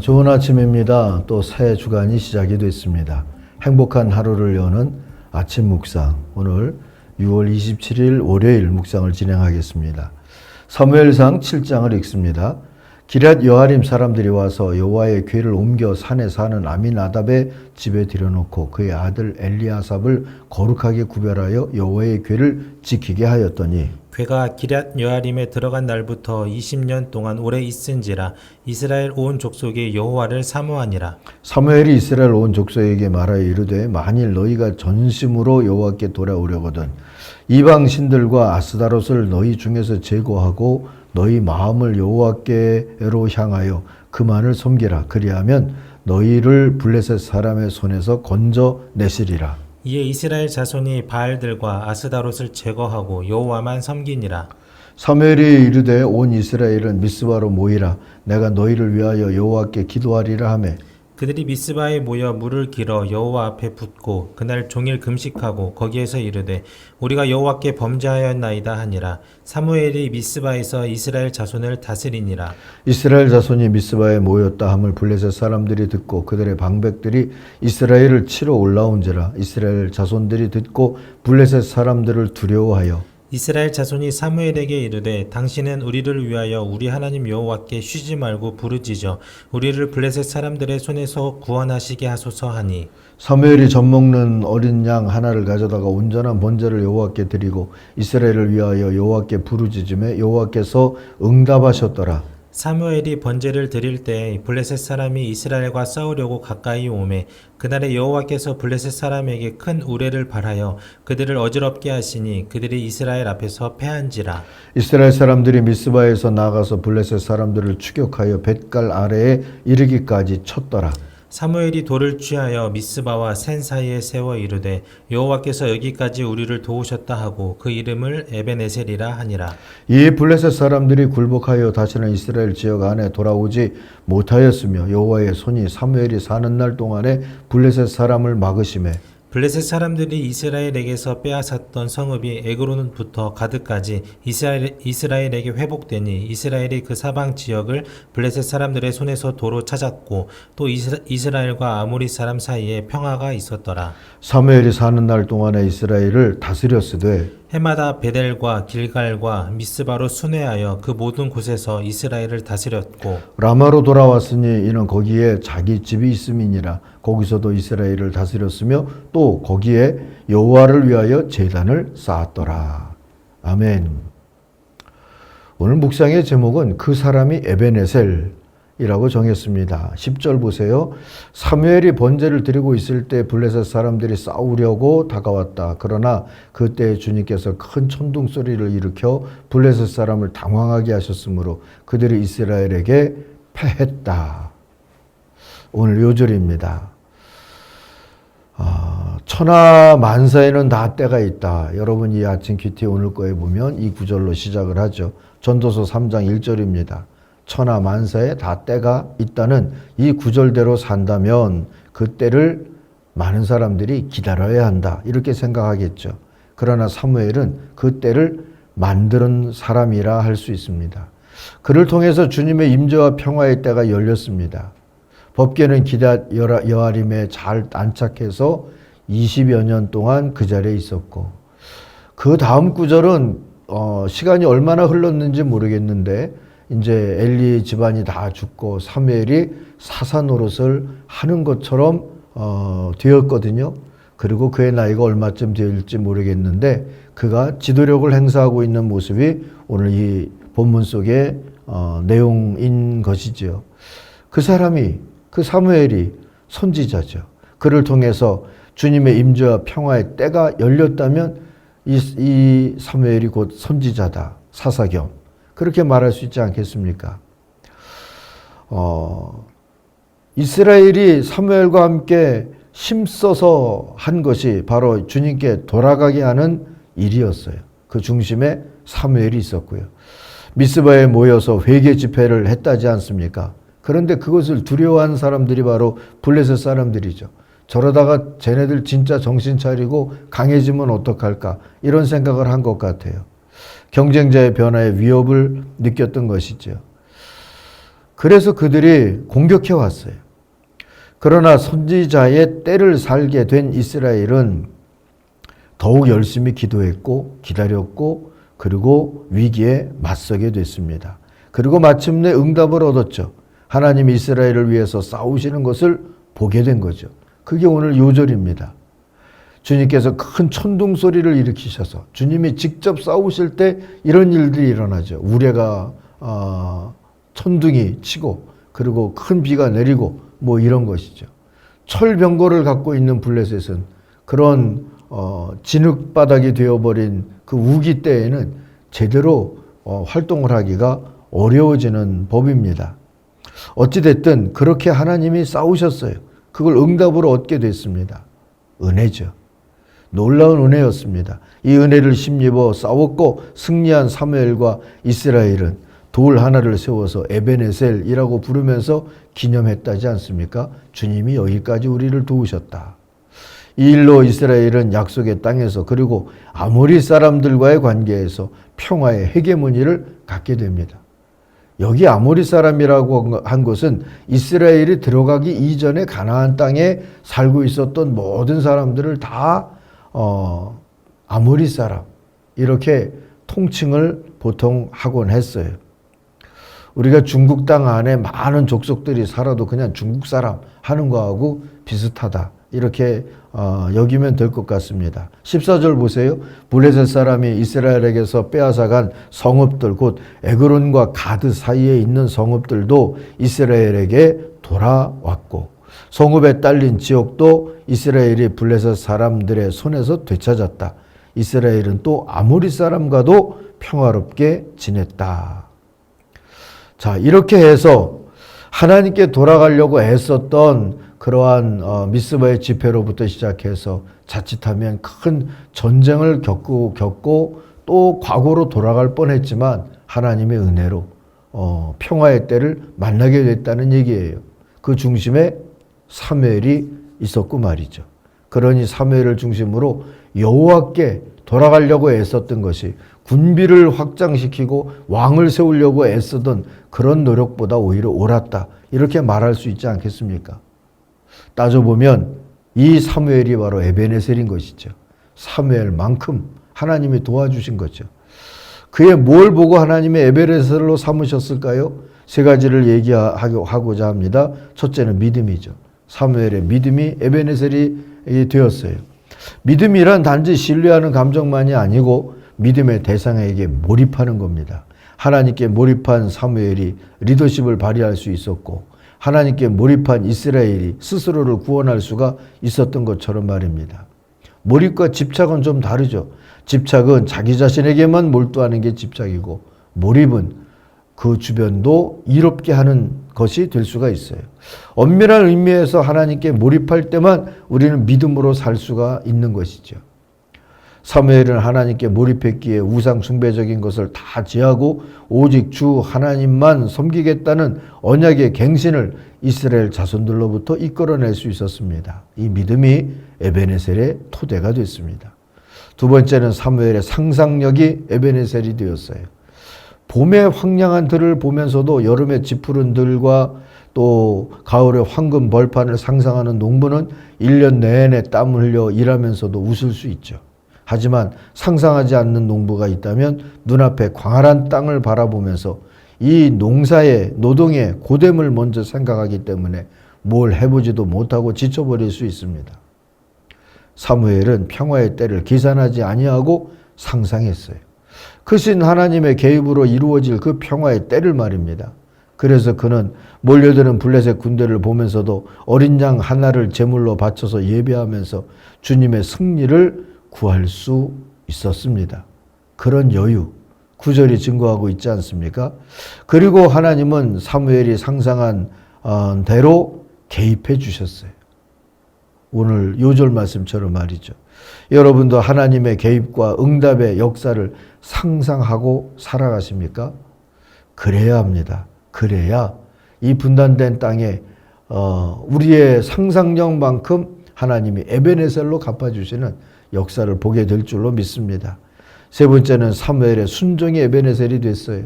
좋은 아침입니다. 또 새 주간이 시작이 됐습니다. 행복한 하루를 여는 아침 묵상. 오늘 6월 27일 월요일 묵상을 진행하겠습니다. 사무엘상 7장을 읽습니다. 기럇 여아림 사람들이 와서 여호와의 궤를 옮겨 산에 사는 아미나답의 집에 들여놓고 그의 아들 엘리아삽을 거룩하게 구별하여 여호와의 궤를 지키게 하였더니 궤가 기럇 여아림에 들어간 날부터 20년 동안 오래 있은지라 이스라엘 온 족속이 여호와를 사모하니라. 사무엘이 이스라엘 온 족속에게 말하여 이르되 만일 너희가 전심으로 여호와께 돌아오려거든 이방 신들과 아스다롯을 너희 중에서 제거하고 너희 마음을 여호와께로 향하여 그만을 섬기라. 그리하면 너희를 블레셋 사람의 손에서 건져내시리라. 이에 이스라엘 자손이 바알들과 아스다롯을 제거하고 여호와만 섬기니라. 사무엘이 이르되 온 이스라엘은 미스바로 모이라. 내가 너희를 위하여 여호와께 기도하리라 하매 그들이 미스바에 모여 물을 길어 여호와 앞에 붓고 그날 종일 금식하고 거기에서 이르되 우리가 여호와께 범죄하였나이다 하니라. 사무엘이 미스바에서 이스라엘 자손을 다스리니라. 이스라엘 자손이 미스바에 모였다 함을 블레셋 사람들이 듣고 그들의 방백들이 이스라엘을 치러 올라온지라. 이스라엘 자손들이 듣고 블레셋 사람들을 두려워하여 이스라엘 자손이 사무엘에게 이르되 당신은 우리를 위하여 우리 하나님 여호와께 쉬지 말고 부르짖어 우리를 블레셋 사람들의 손에서 구원하시게 하소서 하니 사무엘이 젖먹는 어린 양 하나를 가져다가 온전한 번제를 여호와께 드리고 이스라엘을 위하여 여호와께 부르짖음에 여호와께서 응답하셨더라. 사무엘이 번제를 드릴 때 블레셋 사람이 이스라엘과 싸우려고 가까이 오매 그날에 여호와께서 블레셋 사람에게 큰 우레를 발하여 그들을 어지럽게 하시니 그들이 이스라엘 앞에서 패한지라. 이스라엘 사람들이 미스바에서 나가서 블레셋 사람들을 추격하여 뱃갈 아래에 이르기까지 쳤더라. 사무엘이 돌을 취하여 미스바와 센 사이에 세워 이르되 여호와께서 여기까지 우리를 도우셨다 하고 그 이름을 에벤에셀이라 하니라. 이에 블레셋 사람들이 굴복하여 다시는 이스라엘 지역 안에 돌아오지 못하였으며 여호와의 손이 사무엘이 사는 날 동안에 블레셋 사람을 막으심에 블레셋 사람들이 이스라엘에게서 빼앗았던 성읍이 에그론부터 가드까지 이스라엘에게 회복되니 이스라엘이 그 사방 지역을 블레셋 사람들의 손에서 도로 찾았고 또 이스라엘과 아모리 사람 사이에 평화가 있었더라. 사무엘이 사는 날 동안에 이스라엘을 다스렸으되 해마다 베델과 길갈과 미스바로 순회하여 그 모든 곳에서 이스라엘을 다스렸고 라마로 돌아왔으니 이는 거기에 자기 집이 있음이니라. 거기서도 이스라엘을 다스렸으며 또 거기에 여호와를 위하여 제단을 쌓았더라. 아멘. 오늘 묵상의 제목은 그 사람이 에벤에셀이라고 정했습니다. 10절 보세요. 사무엘이 번제를 드리고 있을 때 블레셋 사람들이 싸우려고 다가왔다. 그러나 그때 주님께서 큰 천둥 소리를 일으켜 블레셋 사람을 당황하게 하셨으므로 그들이 이스라엘에게 패했다. 오늘 요절입니다. 천하 만사에는 다 때가 있다. 여러분 이 아침 큐티 오늘 거에 보면 이 구절로 시작을 하죠. 전도서 3장 1절입니다. 천하 만사에 다 때가 있다는 이 구절대로 산다면 그 때를 많은 사람들이 기다려야 한다. 이렇게 생각하겠죠. 그러나 사무엘은 그 때를 만드는 사람이라 할 수 있습니다. 그를 통해서 주님의 임재와 평화의 때가 열렸습니다. 법궤는 기럇 여아림에 잘 안착해서 20여 년 동안 그 자리에 있었고 그 다음 구절은 시간이 얼마나 흘렀는지 모르겠는데 이제 엘리 집안이 다 죽고 사무엘이 사사 노릇을 하는 것처럼 되었거든요. 그리고 그의 나이가 얼마쯤 될지 모르겠는데 그가 지도력을 행사하고 있는 모습이 오늘 이 본문 속의 내용인 것이지요. 그 사무엘이 선지자죠. 그를 통해서 주님의 임재와 평화의 때가 열렸다면 이 사무엘이 곧 선지자다. 사사겸. 그렇게 말할 수 있지 않겠습니까? 이스라엘이 사무엘과 함께 힘써서 한 것이 바로 주님께 돌아가게 하는 일이었어요. 그 중심에 사무엘이 있었고요. 미스바에 모여서 회개 집회를 했다지 않습니까? 그런데 그것을 두려워하는 사람들이 바로 블레셋 사람들이죠. 저러다가 쟤네들 진짜 정신 차리고 강해지면 어떡할까 이런 생각을 한 것 같아요. 경쟁자의 변화에 위협을 느꼈던 것이죠. 그래서 그들이 공격해 왔어요. 그러나 선지자의 때를 살게 된 이스라엘은 더욱 열심히 기도했고 기다렸고 그리고 위기에 맞서게 됐습니다. 그리고 마침내 응답을 얻었죠. 하나님이 이스라엘을 위해서 싸우시는 것을 보게 된 거죠. 그게 오늘 요절입니다. 주님께서 큰 천둥 소리를 일으키셔서 주님이 직접 싸우실 때 이런 일들이 일어나죠. 우레가 천둥이 치고 그리고 큰 비가 내리고 뭐 이런 것이죠. 철병거를 갖고 있는 블레셋은 그런 진흙바닥이 되어버린 그 우기 때에는 제대로 활동을 하기가 어려워지는 법입니다. 어찌됐든 그렇게 하나님이 싸우셨어요. 그걸 응답으로 얻게 됐습니다. 은혜죠. 놀라운 은혜였습니다. 이 은혜를 힘입어 싸웠고 승리한 사무엘과 이스라엘은 돌 하나를 세워서 에베네셀이라고 부르면서 기념했다지 않습니까? 주님이 여기까지 우리를 도우셨다. 이 일로 이스라엘은 약속의 땅에서 그리고 아모리 사람들과의 관계에서 평화의 헤게모니를 갖게 됩니다. 여기 아모리 사람이라고 한 것은 이스라엘이 들어가기 이전에 가나안 땅에 살고 있었던 모든 사람들을 다 아모리 사람 이렇게 통칭을 보통 하곤 했어요. 우리가 중국 땅 안에 많은 족속들이 살아도 그냥 중국 사람 하는 거하고 비슷하다. 이렇게 여기면 될 것 같습니다. 14절 보세요. 블레셋 사람이 이스라엘에게서 빼앗아간 성읍들 곧 에그론과 가드 사이에 있는 성읍들도 이스라엘에게 돌아왔고 성읍에 딸린 지역도 이스라엘이 블레셋 사람들의 손에서 되찾았다. 이스라엘은 또 아모리 사람과도 평화롭게 지냈다. 자, 이렇게 해서 하나님께 돌아가려고 애썼던 그러한 미스바의 집회로부터 시작해서 자칫하면 큰 전쟁을 겪고 또 과거로 돌아갈 뻔했지만 하나님의 은혜로 평화의 때를 만나게 됐다는 얘기예요. 그 중심에 사무엘이 있었고 말이죠. 그러니 사무엘을 중심으로 여호와께 돌아가려고 애썼던 것이 군비를 확장시키고 왕을 세우려고 애쓰던 그런 노력보다 오히려 옳았다. 이렇게 말할 수 있지 않겠습니까? 따져보면 이 사무엘이 바로 에베네셀인 것이죠. 사무엘만큼 하나님이 도와주신 거죠. 그의 뭘 보고 하나님의 에베네셀로 삼으셨을까요? 세 가지를 얘기하고자 합니다. 첫째는 믿음이죠. 사무엘의 믿음이 에베네셀이 되었어요. 믿음이란 단지 신뢰하는 감정만이 아니고 믿음의 대상에게 몰입하는 겁니다. 하나님께 몰입한 사무엘이 리더십을 발휘할 수 있었고 하나님께 몰입한 이스라엘이 스스로를 구원할 수가 있었던 것처럼 말입니다. 몰입과 집착은 좀 다르죠. 집착은 자기 자신에게만 몰두하는 게 집착이고 몰입은 그 주변도 이롭게 하는 것이 될 수가 있어요. 엄밀한 의미에서 하나님께 몰입할 때만 우리는 믿음으로 살 수가 있는 것이죠. 사무엘은 하나님께 몰입했기에 우상 숭배적인 것을 다 제하고 오직 주 하나님만 섬기겠다는 언약의 갱신을 이스라엘 자손들로부터 이끌어낼 수 있었습니다. 이 믿음이 에베네셀의 토대가 됐습니다. 두 번째는 사무엘의 상상력이 에베네셀이 되었어요. 봄의 황량한 들을 보면서도 여름의 지푸른 들과 또 가을의 황금 벌판을 상상하는 농부는 1년 내내 땀을 흘려 일하면서도 웃을 수 있죠. 하지만 상상하지 않는 농부가 있다면 눈앞에 광활한 땅을 바라보면서 이 농사의 노동의 고됨을 먼저 생각하기 때문에 뭘 해보지도 못하고 지쳐버릴 수 있습니다. 사무엘은 평화의 때를 계산하지 아니하고 상상했어요. 크신 하나님의 개입으로 이루어질 그 평화의 때를 말입니다. 그래서 그는 몰려드는 블레셋 군대를 보면서도 어린 양 하나를 제물로 바쳐서 예배하면서 주님의 승리를 구할 수 있었습니다. 그런 여유, 구절이 증거하고 있지 않습니까? 그리고 하나님은 사무엘이 상상한 대로 개입해 주셨어요. 오늘 요절 말씀처럼 말이죠. 여러분도 하나님의 개입과 응답의 역사를 상상하고 살아가십니까? 그래야 합니다. 그래야 이 분단된 땅에 우리의 상상력만큼 하나님이 에베네셀로 갚아주시는 역사를 보게 될 줄로 믿습니다. 세 번째는 사무엘의 순종이 에베네셀이 됐어요.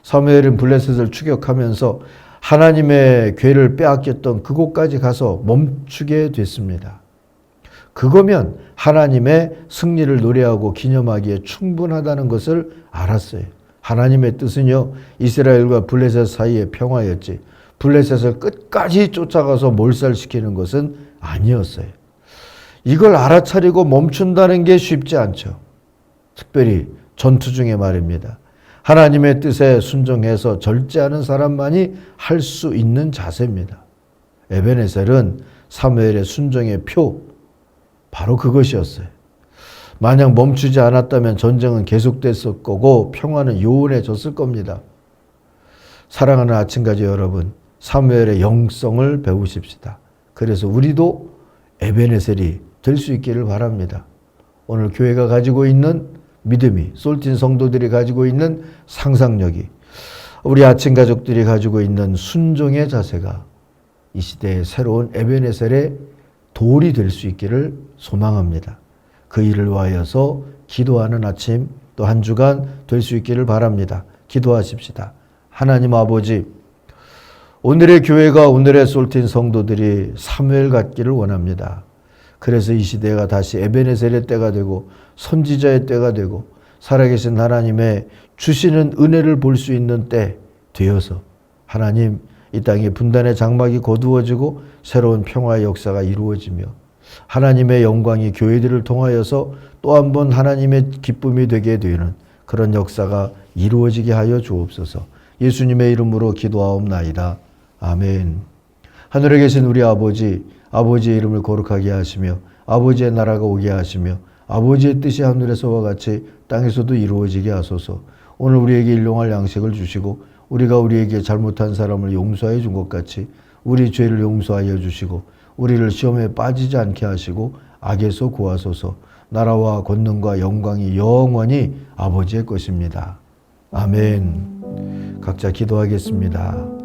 사무엘은 블레셋을 추격하면서 하나님의 괴를 빼앗겼던 그곳까지 가서 멈추게 됐습니다. 그거면 하나님의 승리를 노래하고 기념하기에 충분하다는 것을 알았어요. 하나님의 뜻은요, 이스라엘과 블레셋 사이의 평화였지 블레셋을 끝까지 쫓아가서 몰살시키는 것은 아니었어요. 이걸 알아차리고 멈춘다는 게 쉽지 않죠. 특별히 전투 중에 말입니다. 하나님의 뜻에 순종해서 절제하는 사람만이 할 수 있는 자세입니다. 에베네셀은 사무엘의 순종의 표, 바로 그것이었어요. 만약 멈추지 않았다면 전쟁은 계속됐을 거고 평화는 요원해졌을 겁니다. 사랑하는 아침가지 여러분, 사무엘의 영성을 배우십시다. 그래서 우리도 에베네셀이 될 수 있기를 바랍니다. 오늘 교회가 가지고 있는 믿음이, 솔틴 성도들이 가지고 있는 상상력이, 우리 아침 가족들이 가지고 있는 순종의 자세가 이 시대의 새로운 에베네셀의 돌이 될 수 있기를 소망합니다. 그 일을 위하여서 기도하는 아침, 또 한 주간 될 수 있기를 바랍니다. 기도하십시다. 하나님 아버지, 오늘의 교회가, 오늘의 솔틴 성도들이 사무엘 같기를 원합니다. 그래서 이 시대가 다시 에베네셀의 때가 되고 선지자의 때가 되고 살아계신 하나님의 주시는 은혜를 볼 수 있는 때 되어서 하나님, 이 땅의 분단의 장막이 거두어지고 새로운 평화의 역사가 이루어지며 하나님의 영광이 교회들을 통하여서 또 한 번 하나님의 기쁨이 되게 되는 그런 역사가 이루어지게 하여 주옵소서. 예수님의 이름으로 기도하옵나이다. 아멘. 하늘에 계신 우리 아버지, 아버지의 이름을 거룩하게 하시며 아버지의 나라가 오게 하시며 아버지의 뜻이 하늘에서와 같이 땅에서도 이루어지게 하소서. 오늘 우리에게 일용할 양식을 주시고 우리가 우리에게 잘못한 사람을 용서해 준 것 같이 우리 죄를 용서하여 주시고 우리를 시험에 빠지지 않게 하시고 악에서 구하소서. 나라와 권능과 영광이 영원히 아버지의 것입니다. 아멘. 각자 기도하겠습니다.